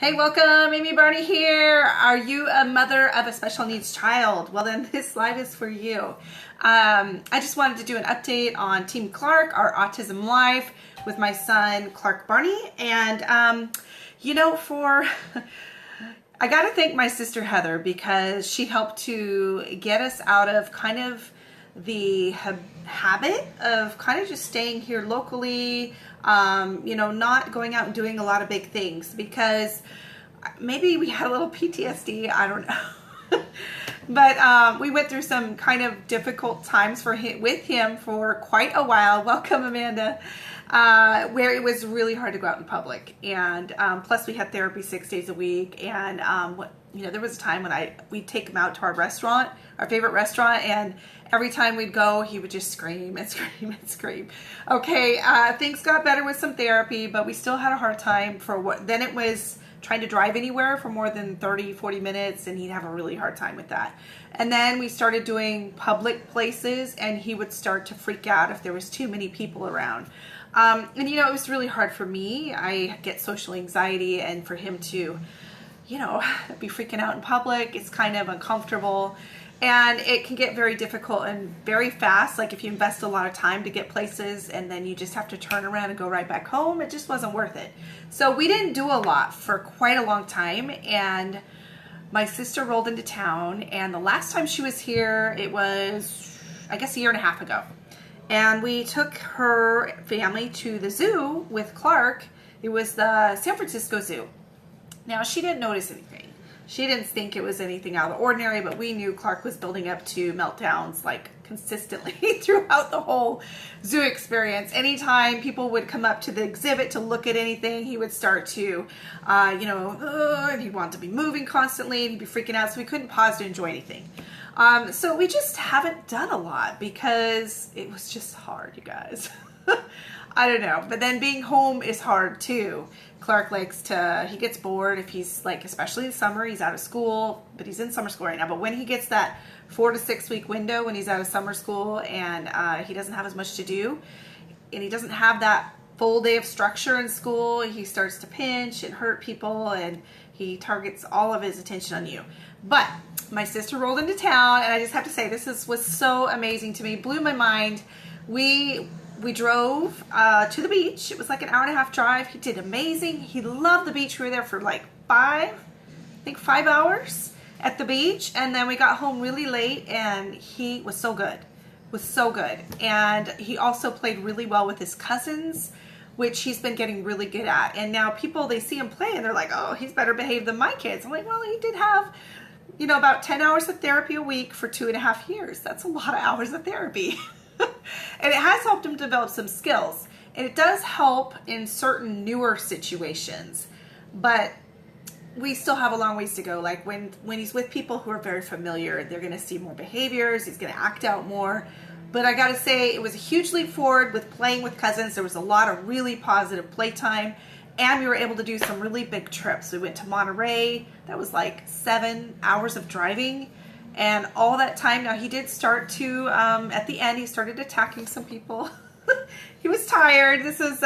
Hey, welcome. Amy Barney here. Are you a mother of a special needs child? Well, then this live is for you. I just wanted to do an update on Team Clark, our Autism Life, with my son, Clark Barney. And, for... I got to thank my sister Heather because she helped to get us out of kind of the habit of kind of just staying here locally, not going out and doing a lot of big things because maybe we had a little PTSD. I don't know. But we went through some kind of difficult times with him for quite a while. Welcome, Amanda. Where it was really hard to go out in public, and plus we had therapy 6 days a week. And there was a time when we'd take him out to our restaurant, our favorite restaurant, and every time we'd go, he would just scream and scream and scream. Okay, things got better with some therapy, but we still had a hard time then it was trying to drive anywhere for more than 30-40 minutes, and he'd have a really hard time with that. And then we started doing public places, and he would start to freak out if there was too many people around. It was really hard for me. I get social anxiety, and for him to, be freaking out in public, it's kind of uncomfortable. And it can get very difficult and very fast. Like if you invest a lot of time to get places and then you just have to turn around and go right back home, it just wasn't worth it. So we didn't do a lot for quite a long time. And my sister rolled into town, and the last time she was here, it was, I guess, a year and a half ago. And we took her family to the zoo with Clark. It was the San Francisco Zoo. Now, she didn't notice anything. She didn't think it was anything out of the ordinary, but we knew Clark was building up to meltdowns like consistently throughout the whole zoo experience. Anytime people would come up to the exhibit to look at anything, he would start to, and he'd want to be moving constantly, and he'd be freaking out, so we couldn't pause to enjoy anything. So we just haven't done a lot because it was just hard, you guys. I don't know. But then being home is hard too. Clark he gets bored if he's especially in summer, he's out of school, but he's in summer school right now. But when he gets that 4 to 6 week window when he's out of summer school and he doesn't have as much to do, and he doesn't have that full day of structure in school, he starts to pinch and hurt people, and he targets all of his attention on you. But my sister rolled into town, and I just have to say, was so amazing to me. Blew my mind. We drove to the beach. It was like an hour and a half drive. He did amazing. He loved the beach. We were there for 5 hours at the beach. And then we got home really late, and he was so good. And he also played really well with his cousins, which he's been getting really good at. And now people, they see him play, and they're like, oh, he's better behaved than my kids. I'm like, well, he did have about 10 hours of therapy a week for 2.5 years. That's a lot of hours of therapy. And it has helped him develop some skills. And it does help in certain newer situations. But we still have a long ways to go. Like when he's with people who are very familiar, they're going to see more behaviors. He's going to act out more. But I got to say, it was a huge leap forward with playing with cousins. There was a lot of really positive playtime. And we were able to do some really big trips. We went to Monterey. That was 7 hours of driving. And all that time, now he did start to, at the end, he started attacking some people. He was tired. This was,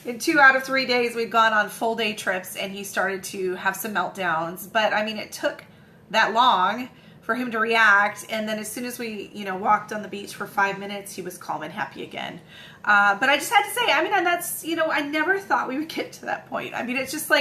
in 2 out of 3 days, we'd gone on full day trips, and he started to have some meltdowns. But, it took that long for him to react. And then as soon as we, walked on the beach for 5 minutes, he was calm and happy again. But I just had to say, and that's, I never thought we would get to that point. It's just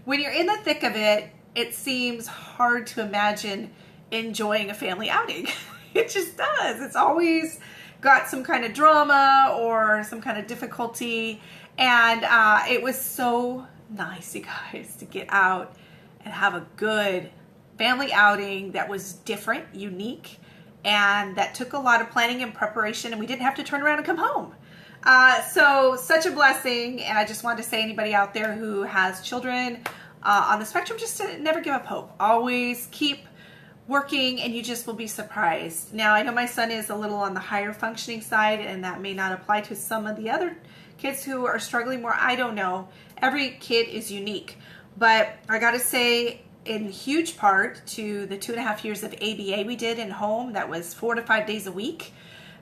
when you're in the thick of it, it seems hard to imagine enjoying a family outing. It just does. It's always got some kind of drama or some kind of difficulty. And it was so nice, you guys, to get out and have a good family outing that was different, unique, and that took a lot of planning and preparation, and we didn't have to turn around and come home. So such a blessing. And I just wanted to say, anybody out there who has children on the spectrum, just to never give up hope. Always keep working, and you just will be surprised. Now, I know my son is a little on the higher functioning side, and that may not apply to some of the other kids who are struggling more. I don't know. Every kid is unique. But I got to say, in huge part to the 2.5 years of ABA we did in home, that was 4 to 5 days a week.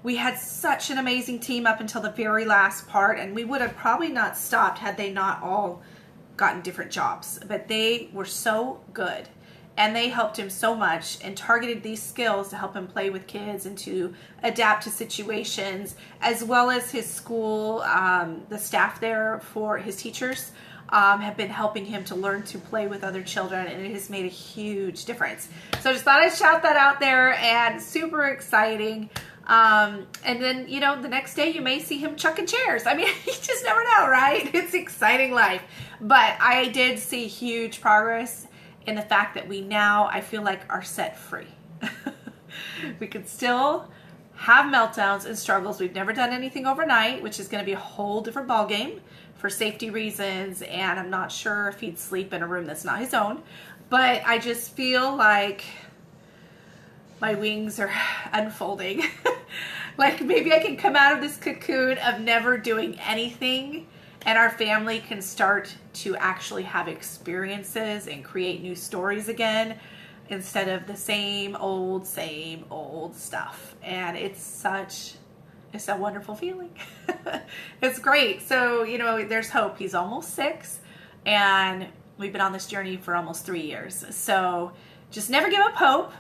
We had such an amazing team up until the very last part, and we would have probably not stopped had they not all gotten different jobs, but they were so good. And they helped him so much and targeted these skills to help him play with kids and to adapt to situations, as well as his school, the staff there for his teachers have been helping him to learn to play with other children, and it has made a huge difference. So I just thought I'd shout that out there, and super exciting. And then, you know, the next day you may see him chucking chairs. I mean, you just never know, right? It's exciting life. But I did see huge progress in the fact that we now, I feel like, are set free. We could still have meltdowns and struggles. We've never done anything overnight, which is going to be a whole different ballgame for safety reasons, and I'm not sure if he'd sleep in a room that's not his own. But I just feel like my wings are unfolding. Like maybe I can come out of this cocoon of never doing anything, and our family can start to actually have experiences and create new stories again instead of the same old stuff. And it's a wonderful feeling. It's great. So, you know, there's hope. He's almost 6, and we've been on this journey for almost 3 years. So just never give up hope.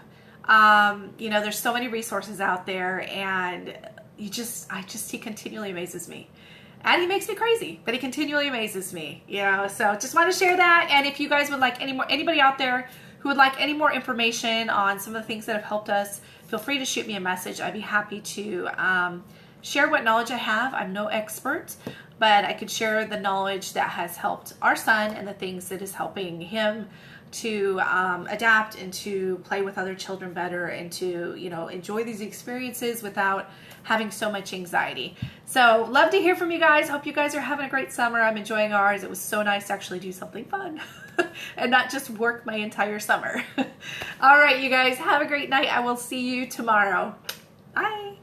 You know, there's so many resources out there, and he continually amazes me. And he makes me crazy, but he continually amazes me, you know. So just want to share that. And if you guys would like anybody out there who would like any more information on some of the things that have helped us, feel free to shoot me a message. I'd be happy to share what knowledge I have. I'm no expert, but I could share the knowledge that has helped our son and the things that is helping him to adapt and to play with other children better, and to, you know, enjoy these experiences without having so much anxiety. So love to hear from you guys. Hope you guys are having a great summer. I'm enjoying ours. It was so nice to actually do something fun and not just work my entire summer. All right, you guys, have a great night. I will see you tomorrow. Bye.